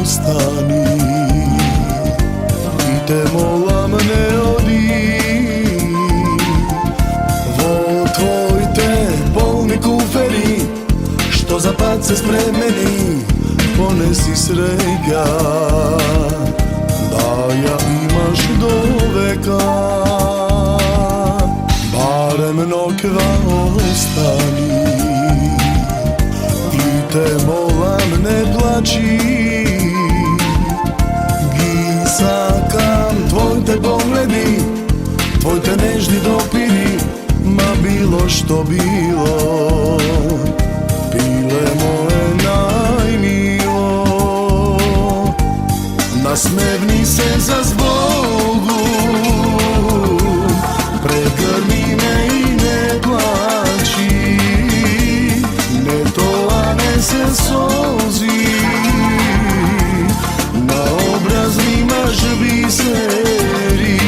ostani i te molam ne odi. Vo tvoj te polni kuferi što za pad se spremeni, ponesi sreća da ja imaš do veka. Barem nokva ostani i te molam ne plaći. Gisakam tvoj te pogledi, tvoj te nežni dopiri, ma bilo što bilo, pile moje najmilo. Nasmevni se za zbogu, pregrmi me i ne plaći, ne tolane se sozi, na obraz imaš biseri.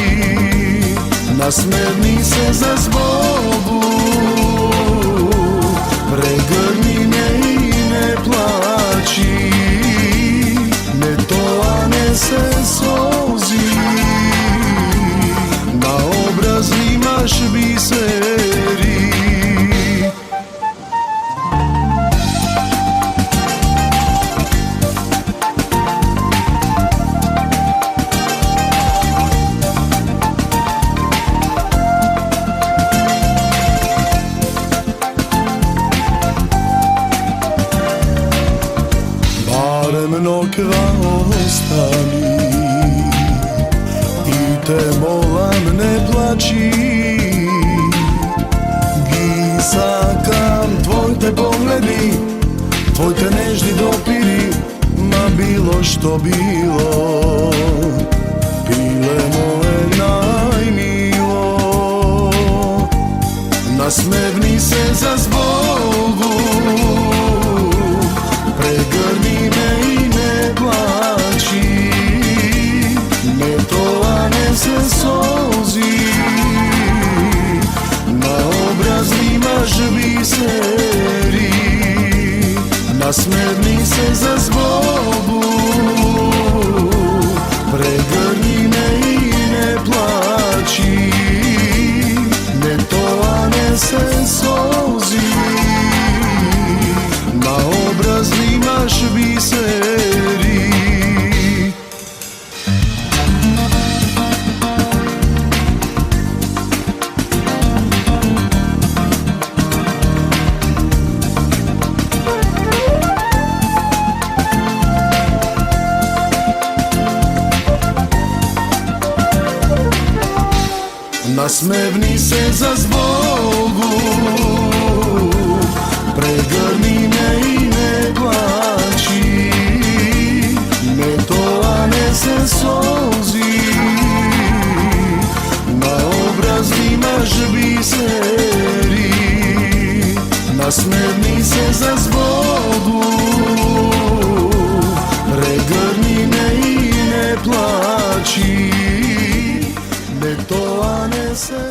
Nasmevni se za zbogu, pregrmi me i ne plaći, ne tolane se sozi, na obraz imaš biseri. Barem nokva ostani i te molam ne plaći. Gisakam tvoj te pogledi, tvoj te nežni dopiri, ma bilo što bilo, pile moje najmilo. Nasmevni se za zbogu, pregrmi me i ne plaći, ne tolane se sozi, na obraz imaš biseri. Nasmevni se za zbogu, pregrmi me i ne plaći, ne tolane se sozi, na obraz imaš biseri. Nasmevni se za zbogu, pregrmi me i ne plaći, ne tolane se sozi, na obraz imaš biseri. Nasmevni se za zbogu, pregrmi me i ne plaći, ne tolane se